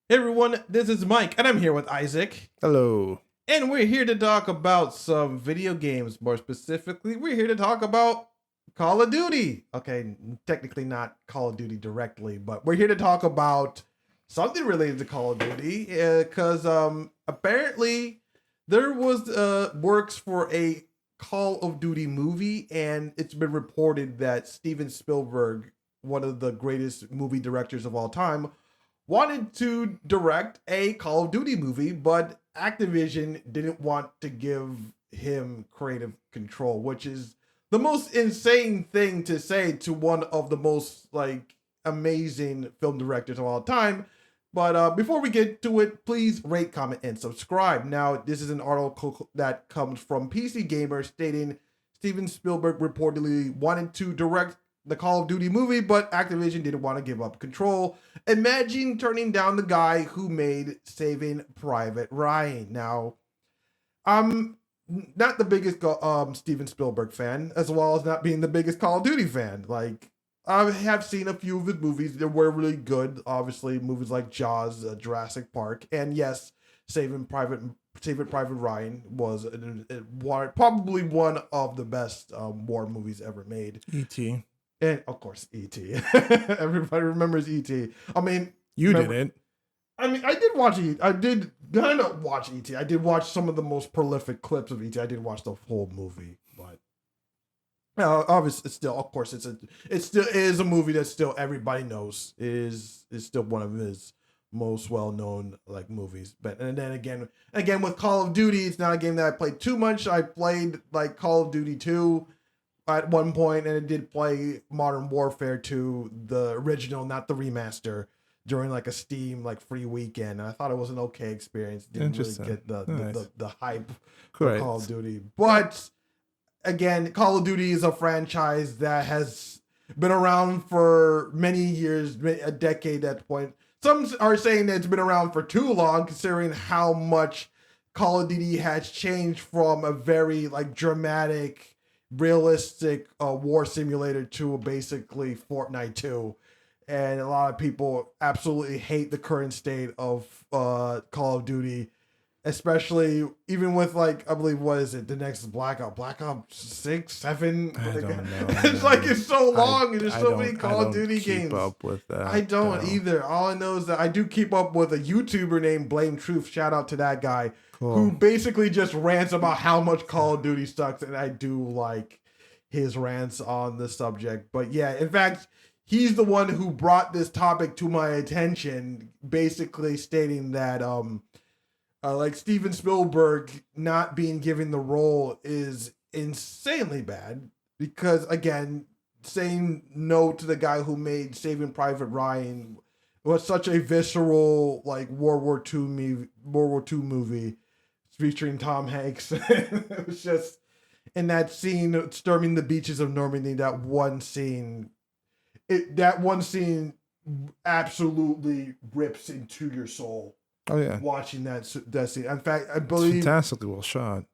Hey everyone, this is Mike, and I'm here with Isaac. Hello. And we're here to talk about some video games. More specifically, we're here to talk about Call of Duty. Okay, technically not Call of Duty directly, but we're here to talk about something related to Call of Duty. Because apparently there was works for a Call of Duty movie, and it's been reported that Steven Spielberg, one of the greatest movie directors of all time, wanted to direct a Call of Duty movie, but Activision didn't want to give him creative control, which is the most insane thing to say to one of the most like amazing film directors of all time. But before we get to it, please rate, comment, and subscribe. Now, this is an article that comes from PC Gamer stating Steven Spielberg reportedly wanted to direct the Call of Duty movie, but Activision didn't want to give up control. Imagine turning down the guy who made Saving Private Ryan. Now, I'm not the biggest Steven Spielberg fan, as well as not being the biggest Call of Duty fan. Like, I have seen a few of his movies that were really good. Obviously, movies like Jaws, Jurassic Park, and yes, Saving Private Ryan was probably one of the best war movies ever made. E.T. And of course, E.T. Everybody remembers E.T. I mean, You didn't. I mean, I did watch E.T. I did kind of watch E.T. I did watch some of the most prolific clips of E.T. I didn't watch the whole movie, but obviously, it's still, of course, it still is a movie that still everybody knows is still one of his most well known like movies. But and then again with Call of Duty, it's not a game that I played too much. I played like Call of Duty 2 at one point, and it did play Modern Warfare 2, the original, not the remaster, during like a Steam like free weekend. And I thought it was an okay experience. Didn't really get the hype for Call of Duty. But again, Call of Duty is a franchise that has been around for many years, a decade at that point. Some are saying that it's been around for too long, considering how much Call of Duty has changed from a very like dramatic, realistic war simulator to basically Fortnite 2. And a lot of people absolutely hate the current state of Call of Duty, especially even with like, I believe, what is it, the next Black Ops 6, 7? I don't know. It's like it's so long and there's so many Call of Duty games. Keep up with that. I don't either. All I know is that I do keep up with a YouTuber named Blame Truth. Shout out to that guy. Cool. Who basically just rants about how much Call of Duty sucks, and I do like his rants on the subject. But yeah, in fact, he's the one who brought this topic to my attention, basically stating that like Steven Spielberg not being given the role is insanely bad, because again, saying no to the guy who made Saving Private Ryan was such a visceral like World War II movie featuring Tom Hanks. It was just in that scene storming the beaches of Normandy, that one scene absolutely rips into your soul. Oh yeah, watching that scene. In fact, I believe it's fantastically well shot.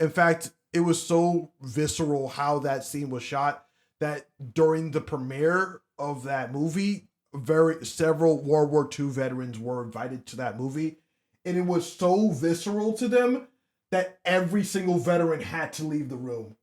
In fact, it was so visceral how that scene was shot that during the premiere of that movie, several World War II veterans were invited to that movie, and it was so visceral to them that every single veteran had to leave the room.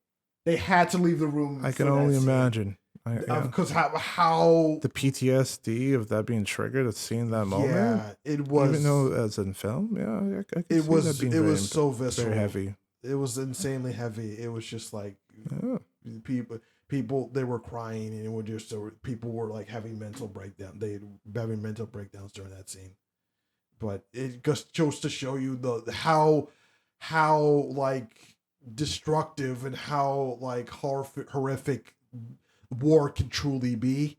They had to leave the room. I can only imagine. Because how the PTSD of that being triggered at seeing that moment. Yeah, it was. Even though as in film, I can it see was. That being it was so visceral, very heavy. It was insanely heavy. It was just like people they were crying, and it was just so people were like having mental breakdown. They having mental breakdowns during that scene. But it just chose to show you the how like destructive and how like horrific war can truly be,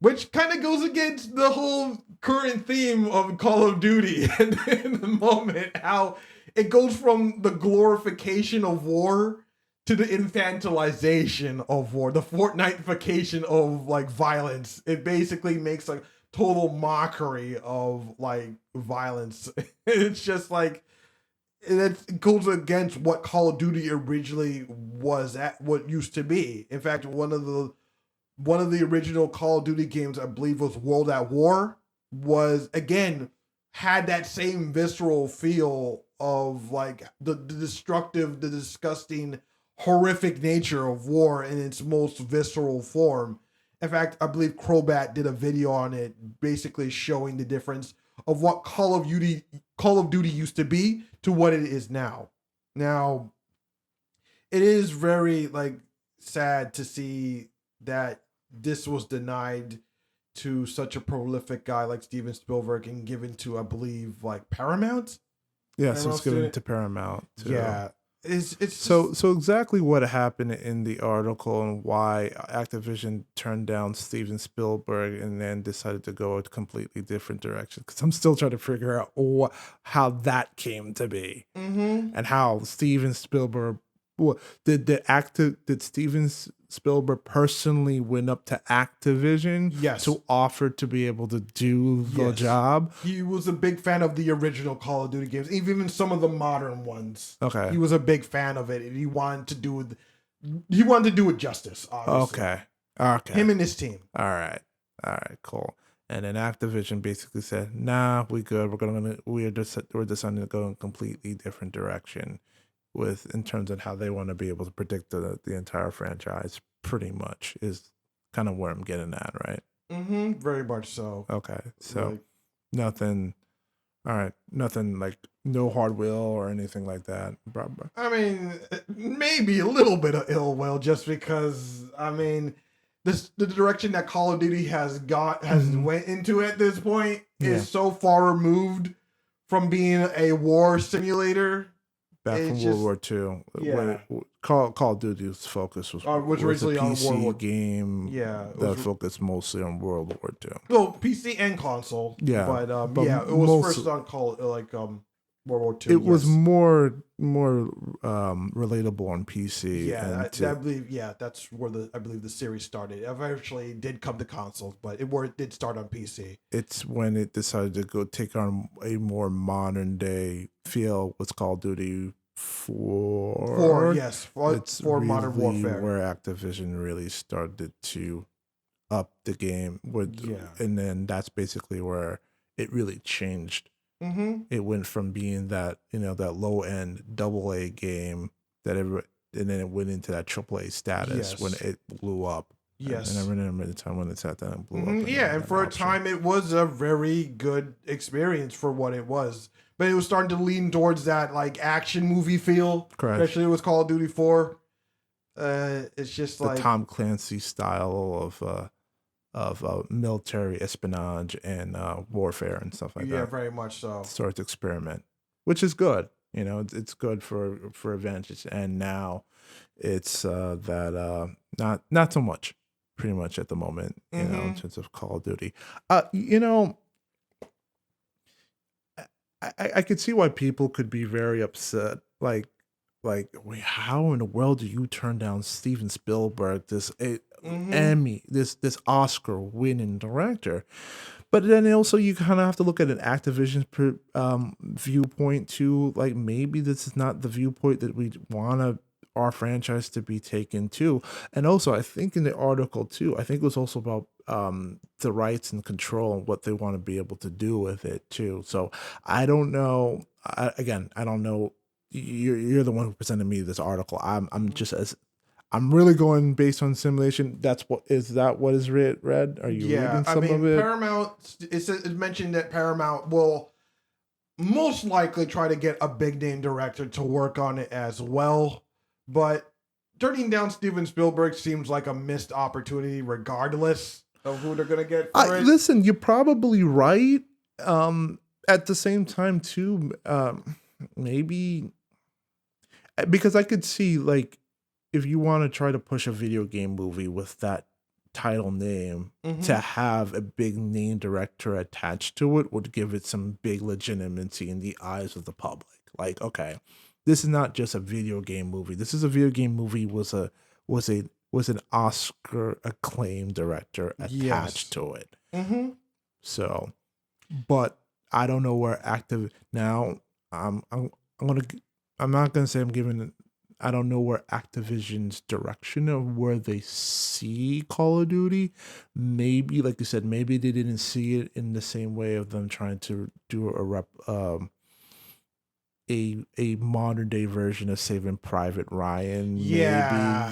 which kind of goes against the whole current theme of Call of Duty in the moment, how it goes from the glorification of war to the infantilization of war, the Fortnite-ification of like violence. It basically makes a total mockery of like violence. It's just like it goes against what Call of Duty originally was at, what used to be. In fact, one of the original Call of Duty games, I believe, was World at War, was again had that same visceral feel of like the destructive, the disgusting, horrific nature of war in its most visceral form. In fact, I believe Crobat did a video on it, basically showing the difference of what Call of Duty used to be to what it is now. Now, it is very like sad to see that this was denied to such a prolific guy like Steven Spielberg and given to, I believe, like Paramount. Yes, Paramount it's given Studio- to Paramount. Too. Yeah, it's So exactly what happened in the article and why Activision turned down Steven Spielberg and then decided to go a completely different direction. Because I'm still trying to figure out how that came to be and how Steven Spielberg did Steven Spielberg personally went up to Activision Yes. to offer to be able to do the Yes. job. He was a big fan of the original Call of Duty games, even some of the modern ones. Okay. He was a big fan of it, and he wanted to do it justice. Obviously. Okay. Him and his team. All right, cool. And then Activision basically said, "Nah, we good. We're deciding to go in a completely different direction in terms of how they want to be able to predict the entire franchise. Pretty much is kind of where I'm getting at, right? Very much so. Okay, so Like, nothing. All right, nothing like no hard will or anything like that. I mean, maybe a little bit of ill will, just because the direction that Call of Duty has went into at this point is so far removed from being a war simulator. Back from World War II, Call of Duty's focus was originally a on PC World War game. Yeah, that focused mostly on World War II. Well, PC and console. Yeah, but it was first on World War II. It was more relatable on PC. Yeah, I believe. Yeah, that's where I believe the series started. It eventually did come to consoles, but it did start on PC. It's when it decided to go take on a more modern day feel with Call of Duty 4. For Modern Warfare, where Activision really started to up the game and then that's basically where it really changed. It went from being that that low end AA game and then it went into that AAA status when it blew up. Yes, and I remember the time when it sat down and blew up. And for a time it was a very good experience for what it was. But it was starting to lean towards that like action movie feel, Correct. Especially with Call of Duty 4. It's just the Tom Clancy style of military espionage and warfare and stuff like that. Yeah, very much so. Sort of experiment, which is good. It's good for advantage. And now it's not so much, pretty much at the moment. In terms of Call of Duty. I could see why people could be very upset. Like, wait, how in the world do you turn down Steven Spielberg, this Emmy, this Oscar winning director? But then also you kind of have to look at an Activision viewpoint too. Like maybe this is not the viewpoint that we want our franchise to be taken to. And also I think in the article too, I think it was also about the rights and control and what they want to be able to do with it too. So I don't know. I don't know. You're the one who presented me this article. I'm really going based on simulation. Is that what is read? Are you reading some of it? Paramount. It mentioned that Paramount will most likely try to get a big name director to work on it as well. But turning down Steven Spielberg seems like a missed opportunity, regardless of who they're gonna get for it. Listen, you're probably right. At the same time, too, maybe because I could see like if you want to try to push a video game movie with that title name, to have a big name director attached to it would give it some big legitimacy in the eyes of the public. Like, okay, this is not just a video game movie. This is a video game movie was an Oscar acclaimed director attached to it. So, but I don't know where now. I'm not gonna say I'm giving I don't know where Activision's direction of where they see Call of Duty. Maybe, like you said, maybe they didn't see it in the same way of them trying to do a modern day version of Saving Private Ryan. Yeah,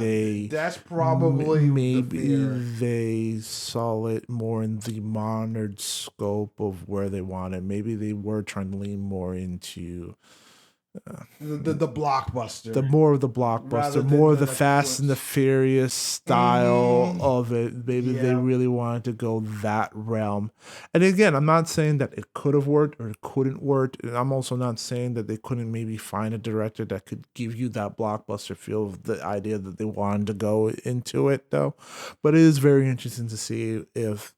that's probably the Maybe fear. they saw it more in the modern scope of where they wanted. Maybe they were trying to lean more into The the blockbuster more of the rather blockbuster, than more of the the Fast and the clicks. Furious style Mm-hmm. of it. Maybe they Yeah. really wanted to go that realm. And again, I'm not saying that it could have worked or it couldn't work. And I'm also not saying that they couldn't maybe find a director that could give you that blockbuster feel of the idea that they wanted to go into it, though. But it is very interesting to see if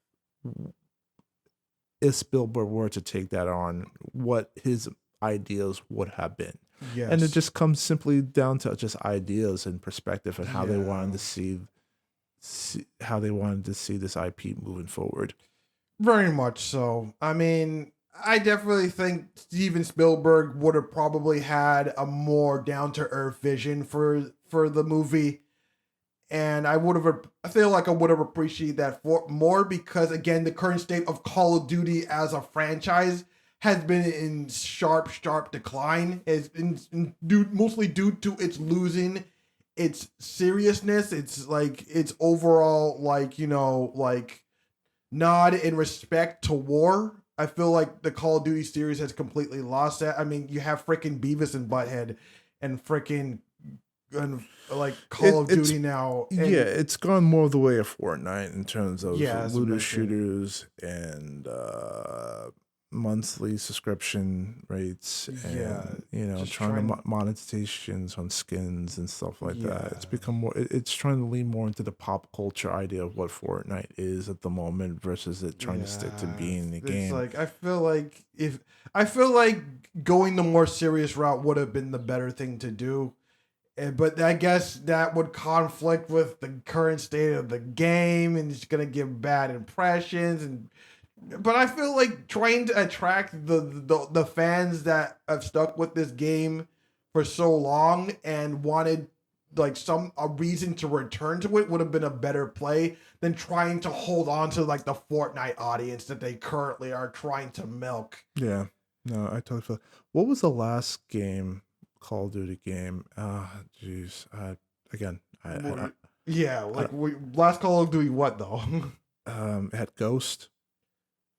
Spielberg were to take that on, what his ideas would have been. And it Yes. just comes simply down to just ideas and perspective and how they wanted Yeah. to see how they wanted to see this IP moving forward. Very much so. I mean, I definitely think Steven Spielberg would have probably had a more down to earth vision for the movie, and I feel like I would have appreciated that for more because again, the current state of Call of Duty as a franchise has been in sharp decline. It's been mostly due to its losing its seriousness. It's like its overall like nod in respect to war. I feel like the Call of Duty series has completely lost that. I mean, you have freaking Beavis and Butthead and freaking and like Call of It's Duty now. yeah, And it's gone more the way of Fortnite in terms of yeah, as I looter mentioned. shooters and monthly subscription rates, Yeah, and just trying to trying. monetizations on skins and stuff like that. Yeah, It's become more. It's trying to lean more into the pop culture idea of what Fortnite is at the moment versus it trying to stick to yeah. being the It's game. like I feel like going the more serious route would have been the better thing to do. But I guess that would conflict with the current state of the game, and it's gonna give bad impressions. And but I feel like trying to attract the fans that have stuck with this game for so long and wanted like a reason to return to it would have been a better play than trying to hold on to like the Fortnite audience that they currently are trying to milk. Yeah, no, I totally feel. What was the last game, Call of Duty game? Ah, jeez. Again, Yeah, I like we last Call of Duty what though? it had Ghost.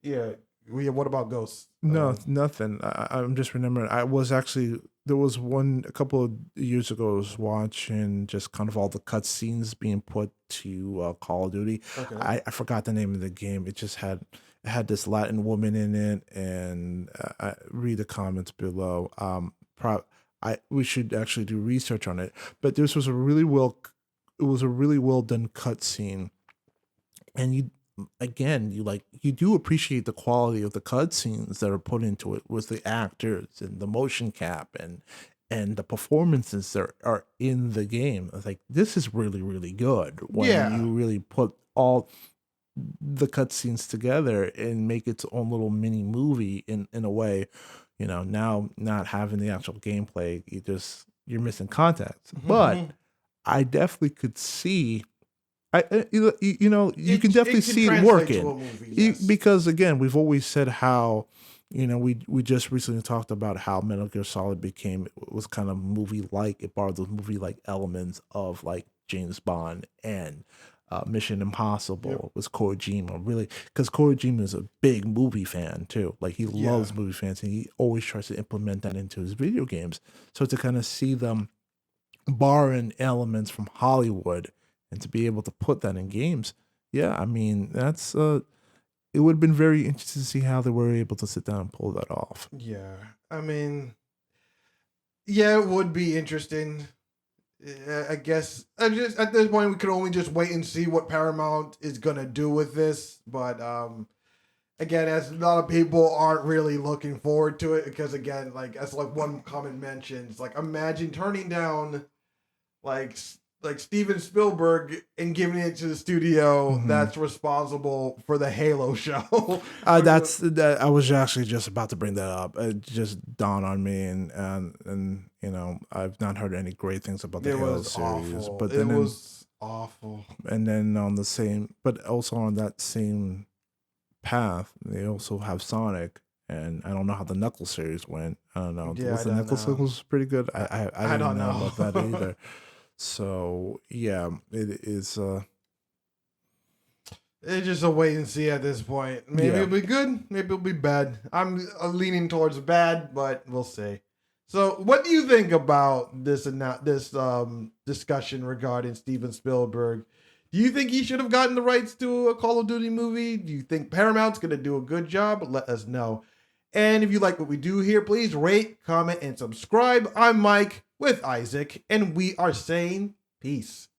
Yeah. What about Ghosts? No, nothing. I'm just remembering. I was actually there was one a couple of years ago. I was watching just kind of all the cutscenes being put to Call of Duty. Okay. I forgot the name of the game. It had this Latin woman in it, and I read the comments below. I we should actually do research on it. But this was it was a really well done cutscene, and you do appreciate the quality of the cutscenes that are put into it with the actors and the motion cap and the performances that are in the game. I was like, this is really really good when Yeah. you really put all the cutscenes together and make its own little mini movie in a way. Now not having the actual gameplay, you're missing context. But I definitely could see you can definitely It can see it translate to working. a movie, yes. Because again, we've always said how we just recently talked about how Metal Gear Solid was kind of movie like. It borrowed those movie like elements of like James Bond and Mission Yep. Impossible was Kojima, really, because Kojima is a big movie fan too. Like he Yeah. loves movie fans, and he always tries to implement that into his video games. So to kind of see them borrowing elements from Hollywood and to be able to put that in games, yeah, I mean that's it would have been very interesting to see how they were able to sit down and pull that off. Yeah. I mean, yeah, it would be interesting. I guess I just at this point we could only just wait and see what Paramount is gonna do with this. But again, as a lot of people aren't really looking forward to it because again, like as like one comment mentions, like imagine turning down like like Steven Spielberg and giving it to the studio Mhm. that's responsible for the Halo show. That's that. I was actually just about to bring that up. It just dawned on me, and you know, I've not heard any great things about the It Halo was series. awful. But It then, was awful. and then on the same, but also on that same path, they also have Sonic, and I don't know how the Knuckles series went. I don't know. Yeah, Was I the don't Knuckles know. was pretty good? I I didn't don't know about that know. either. So yeah, it is. It's just a wait and see at this point. Maybe Yeah. it'll be good. Maybe it'll be bad. I'm leaning towards bad, but we'll see. So, what do you think about this discussion regarding Steven Spielberg? Do you think he should have gotten the rights to a Call of Duty movie? Do you think Paramount's going to do a good job? Let us know. And if you like what we do here, please rate, comment, and subscribe. I'm Mike with Isaac, and we are saying peace.